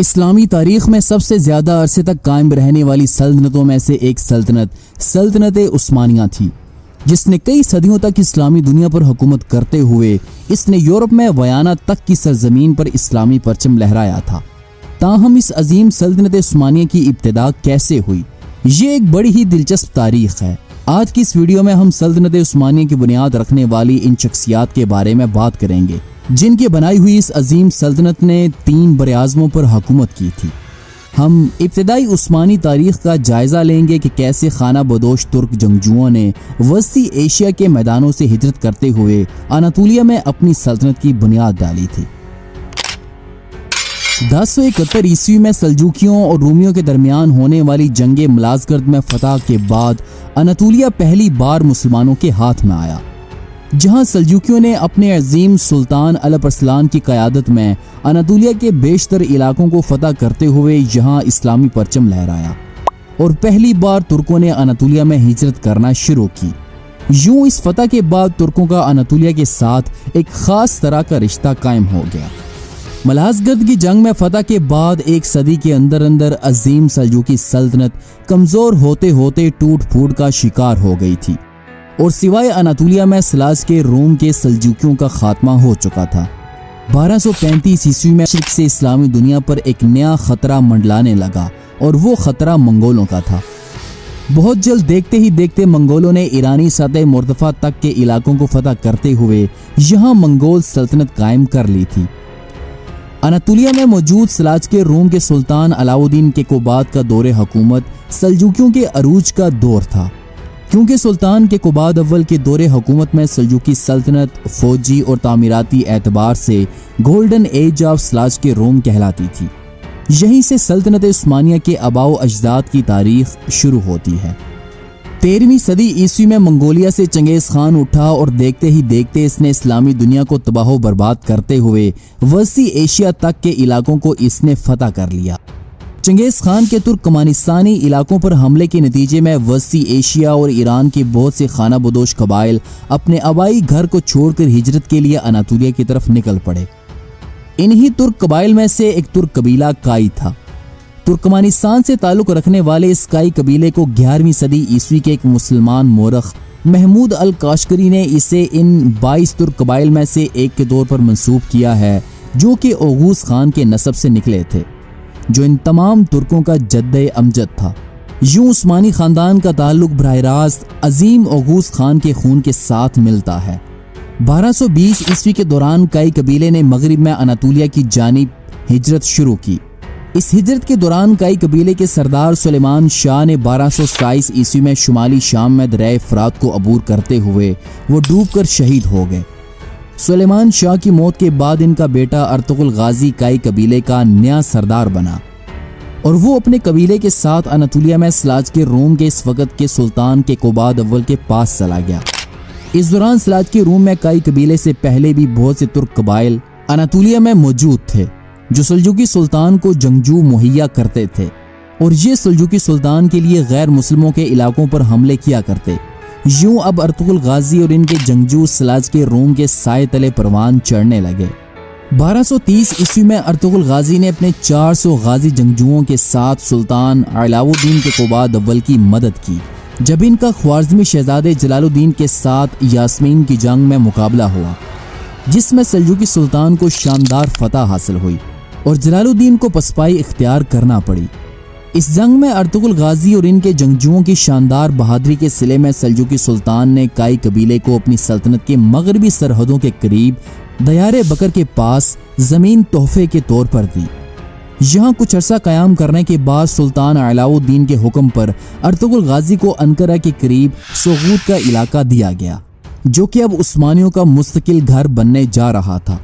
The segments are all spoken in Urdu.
اسلامی تاریخ میں سب سے زیادہ عرصے تک قائم رہنے والی سلطنتوں میں سے ایک سلطنت عثمانیہ تھی، جس نے کئی صدیوں تک اسلامی دنیا پر حکومت کرتے ہوئے اس نے یورپ میں ویانا تک کی سرزمین پر اسلامی پرچم لہرایا تھا۔ تاہم اس عظیم سلطنت عثمانیہ کی ابتدا کیسے ہوئی، یہ ایک بڑی ہی دلچسپ تاریخ ہے۔ آج کی اس ویڈیو میں ہم سلطنت عثمانیہ کی بنیاد رکھنے والی ان شخصیات کے بارے میں بات کریں گے جن کی بنائی ہوئی اس عظیم سلطنت نے 3 براعظموں پر حکومت کی تھی۔ ہم ابتدائی عثمانی تاریخ کا جائزہ لیں گے کہ کیسے خانہ بدوش ترک جنگجوؤں نے وسطی ایشیا کے میدانوں سے ہجرت کرتے ہوئے اناطولیہ میں اپنی سلطنت کی بنیاد ڈالی تھی۔ 1071 عیسوی میں سلجوکیوں اور رومیوں کے درمیان ہونے والی جنگ ملازگرد میں فتح کے بعد اناطولیہ پہلی بار مسلمانوں کے ہاتھ میں آیا، جہاں سلجوکیوں نے اپنے عظیم سلطان الپ ارسلان کی قیادت میں اناطولیہ کے بیشتر علاقوں کو فتح کرتے ہوئے یہاں اسلامی پرچم لہرایا اور پہلی بار ترکوں نے اناطولیہ میں ہجرت کرنا شروع کی۔ یوں اس فتح کے بعد ترکوں کا اناطولیہ کے ساتھ ایک خاص طرح کا رشتہ قائم ہو گیا۔ ملازگرد کی جنگ میں فتح کے بعد ایک صدی کے اندر عظیم سلجوکی سلطنت کمزور ہوتے ہوتے ٹوٹ پھوٹ کا شکار ہو گئی تھی اور سوائے اناطولیہ میں سلاج کے روم کے سلجوکیوں کا خاتمہ ہو چکا تھا۔ 1235 عیسوی میں مشرق سے اسلامی دنیا پر ایک نیا خطرہ منڈلانے لگا اور وہ خطرہ منگولوں کا تھا۔ بہت جلد دیکھتے ہی دیکھتے منگولوں نے ایرانی سطح مرتفع تک کے علاقوں کو فتح کرتے ہوئے یہاں منگول سلطنت قائم کر لی تھی۔ اناطولیہ میں موجود سلاج کے روم کے سلطان علاؤ الدین کیقوباد کا دور حکومت سلجوکیوں کے عروج کا دور تھا، کیونکہ سلطان کیقوباد اول کے دور حکومت میں سلجوکی سلطنت فوجی اور تعمیراتی اعتبار سے گولڈن ایج آف سلاج کے روم کہلاتی تھی۔ یہیں سے سلطنت عثمانیہ کے آباء و اجداد کی تاریخ شروع ہوتی ہے۔ 13ویں صدی عیسوی میں منگولیا سے چنگیز خان اٹھا اور دیکھتے ہی دیکھتے اس نے اسلامی دنیا کو تباہ و برباد کرتے ہوئے وسطی ایشیا تک کے علاقوں کو اس نے فتح کر لیا۔ چنگیز خان کے ترکمانستانی علاقوں پر حملے کے نتیجے میں وسطی ایشیا اور ایران کے بہت سے خانہ بدوش قبائل اپنے آبائی گھر کو چھوڑ کر ہجرت کے لیے اناطولیہ کی طرف نکل پڑے۔ انہی ترک قبائل میں سے ایک ترک قبیلہ کائی تھا۔ ترکمانستان سے تعلق رکھنے والے اس کائی قبیلے کو 11ویں صدی عیسوی کے ایک مسلمان مورخ محمود الکاشکری نے اسے ان 22 ترک قبائل میں سے ایک کے طور پر منسوب کیا ہے، جو کہ اوغوز خان کے نسب سے نکلے تھے، جو ان تمام ترکوں کا جد امجد تھا۔ یوں عثمانی خاندان کا تعلق براہ راست عظیم اوغوز خان کے خون کے ساتھ ملتا ہے۔ 1220 عیسوی کے دوران کائی قبیلے نے مغرب میں اناطولیہ کی جانب ہجرت شروع کی۔ اس ہجرت کے دوران کائی قبیلے کے سردار سلیمان شاہ نے 1227 عیسوی میں شمالی شام میں دریائے فرات کو عبور کرتے ہوئے وہ ڈوب کر شہید ہو گئے۔ سلیمان شاہ کی موت کے بعد ان کا بیٹا ارطغرل غازی کائی قبیلے کا نیا سردار بنا اور وہ اپنے قبیلے کے ساتھ اناطولیہ میں سلاج کے روم کے اس وقت کے سلطان کیقوباد اول کے پاس چلا گیا۔ اس دوران سلاج کے روم میں کائی قبیلے سے پہلے بھی بہت سے ترک قبائل اناطولیہ میں موجود تھے جو سلجوکی سلطان کو جنگجو مہیا کرتے تھے، اور یہ سلجوکی سلطان کے لیے غیر مسلموں کے علاقوں پر حملے کیا کرتے۔ یوں اب ارطغرل غازی اور ان کے جنگجو سلاج کے روم کے سائے تلے پروان چڑھنے لگے۔ 1230 عیسوی میں ارطغرل غازی نے اپنے 400 غازی جنگجوؤں کے ساتھ سلطان علاؤ الدین کیقوباد اول کی مدد کی جب ان کا خوارزمی شہزادے جلال الدین کے ساتھ یاسمین کی جنگ میں مقابلہ ہوا، جس میں سلجوکی سلطان کو شاندار فتح حاصل ہوئی اور جلال الدین کو پسپائی اختیار کرنا پڑی۔ اس جنگ میں ارطغرل غازی اور ان کے جنگجوؤں کی شاندار بہادری کے صلے میں سلجوکی سلطان نے کائی قبیلے کو اپنی سلطنت کے مغربی سرحدوں کے قریب دیار بکر کے پاس زمین تحفے کے طور پر دی۔ یہاں کچھ عرصہ قیام کرنے کے بعد سلطان علاؤ الدین کے حکم پر ارطغرل غازی کو انقرہ کے قریب سوغوت کا علاقہ دیا گیا، جو کہ اب عثمانیوں کا مستقل گھر بننے جا رہا تھا۔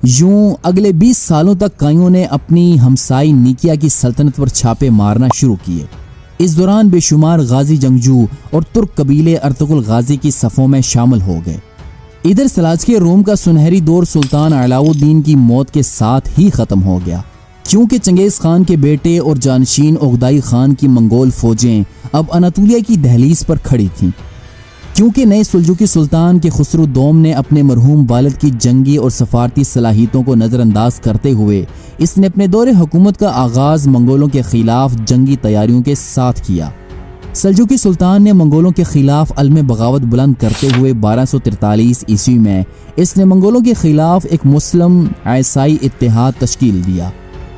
یوں اگلے 20 سالوں تک کائیوں نے اپنی ہمسائی نیکیا کی سلطنت پر چھاپے مارنا شروع کیے۔ اس دوران بے شمار غازی جنگجو اور ترک قبیلے ارطغرل غازی کی صفوں میں شامل ہو گئے۔ ادھر سلاج کے روم کا سنہری دور سلطان علاؤ الدین کی موت کے ساتھ ہی ختم ہو گیا، کیونکہ چنگیز خان کے بیٹے اور جانشین اوغدائی خان کی منگول فوجیں اب اناطولیہ کی دہلیز پر کھڑی تھیں۔ کیونکہ نئے سلجوقی سلطان کے خسرو دوم نے اپنے مرحوم والد کی جنگی اور سفارتی صلاحیتوں کو نظر انداز کرتے ہوئے اس نے اپنے دور حکومت کا آغاز منگولوں کے خلاف جنگی تیاریوں کے ساتھ کیا۔ سلجوقی سلطان نے منگولوں کے خلاف علم بغاوت بلند کرتے ہوئے 1243 عیسوی میں اس نے منگولوں کے خلاف ایک مسلم عیسائی اتحاد تشکیل دیا،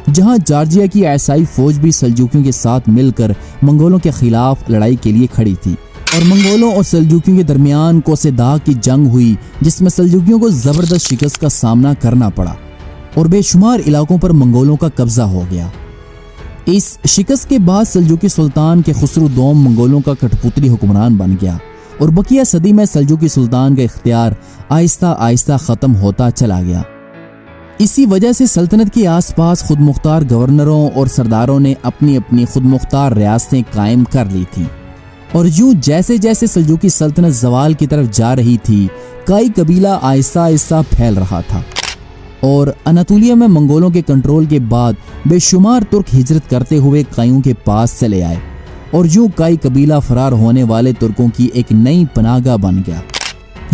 جہاں جارجیا کی عیسائی فوج بھی سلجوقیوں کے ساتھ مل کر منگولوں کے خلاف لڑائی کے لیے کھڑی تھی، اور منگولوں اور سلجوقیوں کے درمیان کوسے داغ کی جنگ ہوئی، جس میں سلجوقیوں کو زبردست شکست کا سامنا کرنا پڑا اور بے شمار علاقوں پر منگولوں کا قبضہ ہو گیا۔ اس شکست کے بعد سلجوقی سلطان کے خسرو دوم منگولوں کا کٹپوتلی حکمران بن گیا، اور بقیہ صدی میں سلجوقی سلطان کا اختیار آہستہ آہستہ ختم ہوتا چلا گیا۔ اسی وجہ سے سلطنت کے آس پاس خود مختار گورنروں اور سرداروں نے اپنی اپنی خود مختار ریاستیں قائم کر لی تھیں، اور یوں جیسے جیسے سلجوقی سلطنت زوال کی طرف جا رہی تھی، کائی قبیلہ آہستہ آہستہ پھیل رہا تھا، اور اناطولیہ میں منگولوں کے کنٹرول کے بعد بے شمار ترک ہجرت کرتے ہوئے کائیوں کے پاس چلے آئے، اور یوں کائی قبیلہ فرار ہونے والے ترکوں کی ایک نئی پناہ گاہ بن گیا۔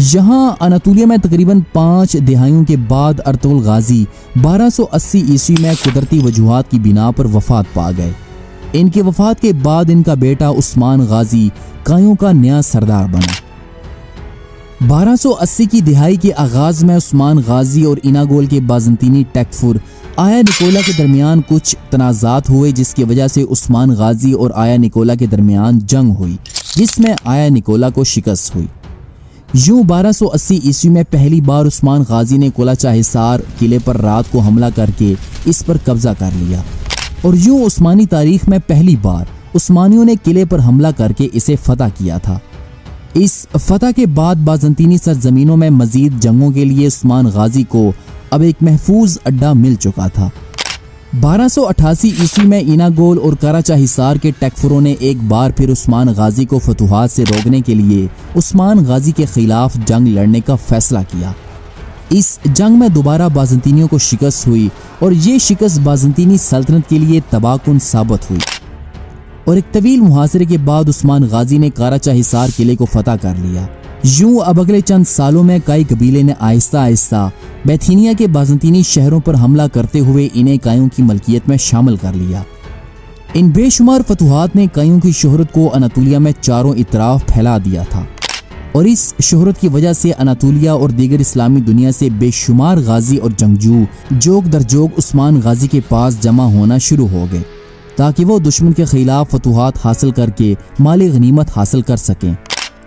یہاں اناطولیہ میں تقریباً 5 دہائیوں کے بعد ارطغرل غازی 1280 عیسوی میں قدرتی وجوہات کی بنا پر وفات پا گئے۔ ان کی وفات کے بعد ان کا بیٹا عثمان غازی کائیوں کا نیا سردار بنا۔ 1280 کی دہائی کے آغاز میں عثمان غازی اور ایناگول کے بازنطینی ٹیکفر آیا نکولا کے درمیان کچھ تنازعات ہوئے، جس کی وجہ سے عثمان غازی اور آیا نکولا کے درمیان جنگ ہوئی، جس میں آیا نکولا کو شکست ہوئی۔ یوں 1280 عیسوی میں پہلی بار عثمان غازی نے کولاچا حصار قلعے پر رات کو حملہ کر کے اس پر قبضہ کر لیا، اور یوں عثمانی تاریخ میں پہلی بار عثمانیوں نے قلعے پر حملہ کر کے اسے فتح کیا تھا۔ اس فتح کے بعد بازنطینی سرزمینوں میں مزید جنگوں کے لیے عثمان غازی کو اب ایک محفوظ اڈا مل چکا تھا۔ 1288 عیسوی میں ایناگول اور کراچا حصار کے ٹیکفروں نے ایک بار پھر عثمان غازی کو فتوحات سے روکنے کے لیے عثمان غازی کے خلاف جنگ لڑنے کا فیصلہ کیا۔ اس جنگ میں دوبارہ بازنطینیوں کو شکست ہوئی، اور یہ شکست بازنطینی سلطنت کے لیے تباہ کن ثابت ہوئی، اور ایک طویل محاصرے کے بعد عثمان غازی نے کراچا حصار قلعے کو فتح کر لیا۔ یوں اب اگلے چند سالوں میں کائی قبیلے نے آہستہ آہستہ بیتھینیا کے بازنطینی شہروں پر حملہ کرتے ہوئے انہیں کائیوں کی ملکیت میں شامل کر لیا۔ ان بے شمار فتوحات نے کائیوں کی شہرت کو اناطولیہ میں چاروں اطراف پھیلا دیا تھا، اور اس شہرت کی وجہ سے اناطولیہ اور دیگر اسلامی دنیا سے بے شمار غازی اور جنگجو جوگ در جوگ عثمان غازی کے پاس جمع ہونا شروع ہو گئے، تاکہ وہ دشمن کے خلاف فتوحات حاصل کر کے مالی غنیمت حاصل کر سکیں۔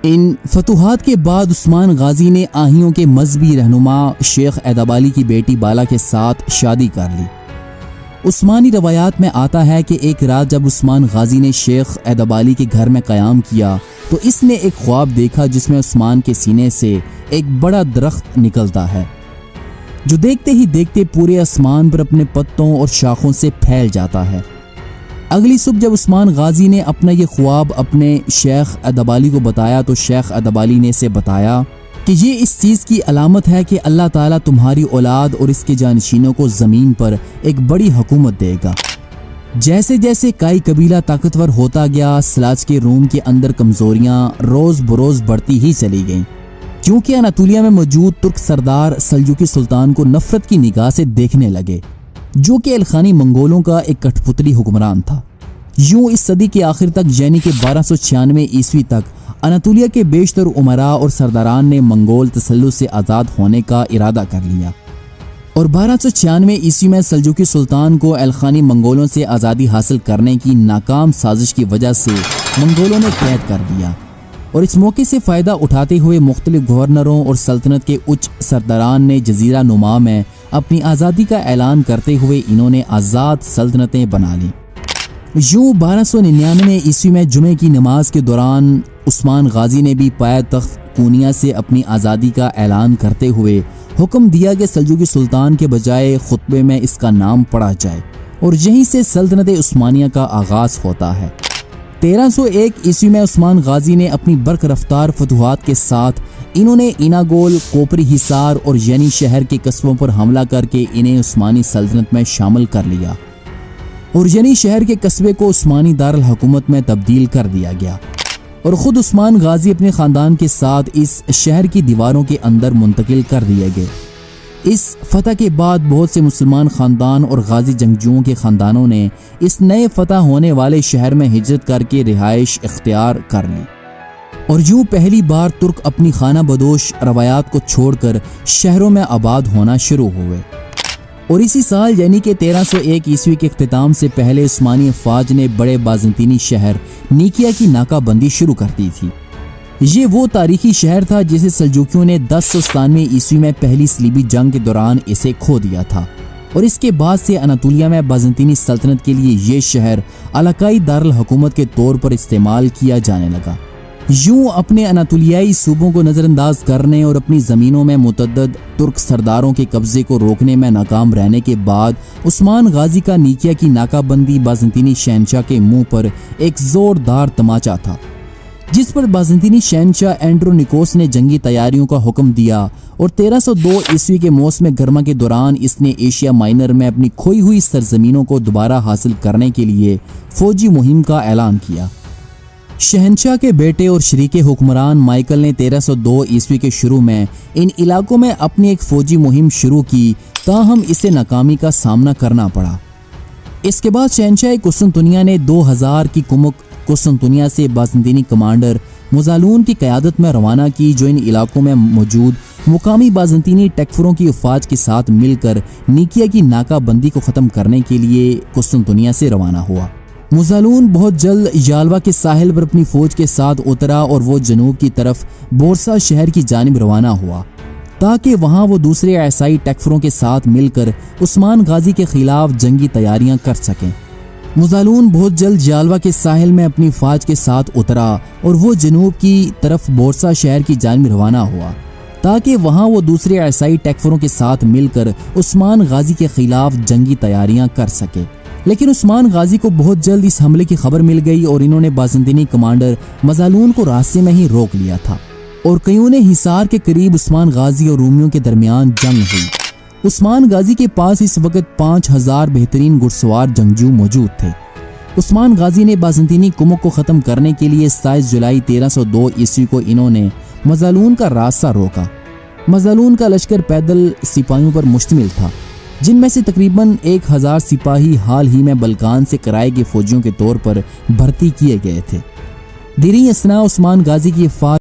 ان فتوحات کے بعد عثمان غازی نے آہیوں کے مذہبی رہنما شیخ ایدابالی کی بیٹی بالا کے ساتھ شادی کر لی۔ عثمانی روایات میں آتا ہے کہ ایک رات جب عثمان غازی نے شیخ ایدابالی کے گھر میں قیام کیا تو اس نے ایک خواب دیکھا جس میں عثمان کے سینے سے ایک بڑا درخت نکلتا ہے، جو دیکھتے ہی دیکھتے پورے آسمان پر اپنے پتوں اور شاخوں سے پھیل جاتا ہے۔ اگلی صبح جب عثمان غازی نے اپنا یہ خواب اپنے شیخ ایدابالی کو بتایا تو شیخ ایدابالی نے اسے بتایا کہ یہ اس چیز کی علامت ہے کہ اللہ تعالیٰ تمہاری اولاد اور اس کے جانشینوں کو زمین پر ایک بڑی حکومت دے گا۔ جیسے جیسے کائی قبیلہ طاقتور ہوتا گیا، سلاج کے روم کے اندر کمزوریاں روز بروز بڑھتی ہی چلی گئیں، کیونکہ اناطولیہ میں موجود ترک سردار سلجوقی سلطان کو نفرت کی نگاہ سے دیکھنے لگے، جو کہ الخانی منگولوں کا ایک کٹھ پتلی حکمران تھا۔ یوں اس صدی کے آخر تک یعنی کہ 1296 عیسوی تک اناطولیہ کے بیشتر امراء اور سرداران نے منگول تسلط سے آزاد ہونے کا ارادہ کر لیا، اور 1296 عیسوی میں سلجوقی سلطان کو الخانی منگولوں سے آزادی حاصل کرنے کی ناکام سازش کی وجہ سے منگولوں نے قید کر دیا، اور اس موقع سے فائدہ اٹھاتے ہوئے مختلف گورنروں اور سلطنت کے اچ سرداران نے جزیرہ نما میں اپنی آزادی کا اعلان کرتے ہوئے انہوں نے آزاد سلطنتیں بنا لیں۔ یوں 1299 عیسوی میں جمعے کی نماز کے دوران عثمان غازی نے بھی پائے تخت کونیا سے اپنی آزادی کا اعلان کرتے ہوئے حکم دیا کہ سلجوقی سلطان کے بجائے خطبے میں اس کا نام پڑھا جائے، اور یہیں سے سلطنت عثمانیہ کا آغاز ہوتا ہے۔ 1301 عیسوی میں عثمان غازی نے اپنی برق رفتار فتوحات کے ساتھ انہوں نے ایناگول، کوپری حصار اور ینی شہر کے قصبوں پر حملہ کر کے انہیں عثمانی سلطنت میں شامل کر لیا، اور ینی شہر کے قصبے کو عثمانی دارالحکومت میں تبدیل کر دیا گیا۔ اور خود عثمان غازی اپنے خاندان کے ساتھ اس شہر کی دیواروں کے اندر منتقل کر دیے گئے۔ اس فتح کے بعد بہت سے مسلمان خاندان اور غازی جنگجوؤں کے خاندانوں نے اس نئے فتح ہونے والے شہر میں ہجرت کر کے رہائش اختیار کر لی، اور یوں پہلی بار ترک اپنی خانہ بدوش روایات کو چھوڑ کر شہروں میں آباد ہونا شروع ہوئے۔ اور اسی سال یعنی کہ 1301 عیسوی کے اختتام سے پہلے عثمانی افواج نے بڑے بازنطینی شہر نیکیا کی ناکہ بندی شروع کر دی تھی۔ یہ وہ تاریخی شہر تھا جسے سلجوکیوں نے 1097 عیسوی میں پہلی صلیبی جنگ کے دوران اسے کھو دیا تھا، اور اس کے بعد سے اناطولیہ میں بازنطینی سلطنت کے لیے یہ شہر علاقائی دارالحکومت کے طور پر استعمال کیا جانے لگا۔ یوں اپنے اناطولیائی صوبوں کو نظر انداز کرنے اور اپنی زمینوں میں متعدد ترک سرداروں کے قبضے کو روکنے میں ناکام رہنے کے بعد عثمان غازی کا نیکیا کی ناکہ بندی بازنطینی شہنشاہ کے منہ پر ایک زوردار تماچا تھا، جس پر بازنطینی شہنشاہ اینڈرونیکوس نے جنگی تیاریوں کا حکم دیا، اور 1302 عیسوی کے موسم گرما کے دوران اس نے ایشیا مائنر میں اپنی کھوئی ہوئی سرزمینوں کو دوبارہ حاصل کرنے کے لیے فوجی مہم کا اعلان کیا۔ شہنشاہ کے بیٹے اور شریک حکمران مائیکل نے 1302 عیسوی کے شروع میں ان علاقوں میں اپنی ایک فوجی مہم شروع کی، تاہم اسے ناکامی کا سامنا کرنا پڑا۔ اس کے بعد شہنشاہ قسطنطنیہ نے 2000 کی کمک قسطنطنیہ سے بازنطینی کمانڈر مزالون کی قیادت میں روانہ کی، جو ان علاقوں میں موجود مقامی بازنطینی ٹیکفروں کی افواج کے ساتھ مل کر نیکیا کی ناکہ بندی کو ختم کرنے کے لیے قسطنطنیہ سے روانہ ہوا۔ مزالون بہت جلد یالوا کے ساحل پر اپنی فوج کے ساتھ اترا، اور وہ جنوب کی طرف بورسا شہر کی جانب روانہ ہوا، تاکہ وہاں وہ دوسرے عیسائی ٹیکفروں کے ساتھ مل کر عثمان غازی کے خلاف جنگی تیاریاں کر سکیں۔ مزالون بہت جلد یالوا کے ساحل میں اپنی فوج کے ساتھ اترا، اور وہ جنوب کی طرف بورسا شہر کی جانب روانہ ہوا، تاکہ وہاں وہ دوسرے عیسائی ٹیکفروں کے ساتھ مل کر عثمان غازی کے خلاف جنگی تیاریاں کر سکے۔ لیکن عثمان غازی کو بہت جلد اس حملے کی خبر مل گئی، اور انہوں نے بازنطینی کمانڈر مزالون کو راستے میں ہی روک لیا تھا، اور قیون حصار کے قریب عثمان غازی اور رومیوں کے درمیان جنگ ہوئی۔ عثمان غازی کے پاس اس وقت 5000 بہترین گھڑسوار جنگجو موجود تھے۔ عثمان غازی نے بازنطینی کمک کو ختم کرنے کے لیے 27 جولائی 1302 عیسوی کو انہوں نے مزالون کا راستہ روکا۔ مزالون کا لشکر پیدل سپاہیوں پر مشتمل تھا، جن میں سے تقریباً 1000 سپاہی حال ہی میں بلکان سے کرائے کے فوجیوں کے طور پر بھرتی کیے گئے تھے۔ دیری اثنا عثمان غازی کی افواج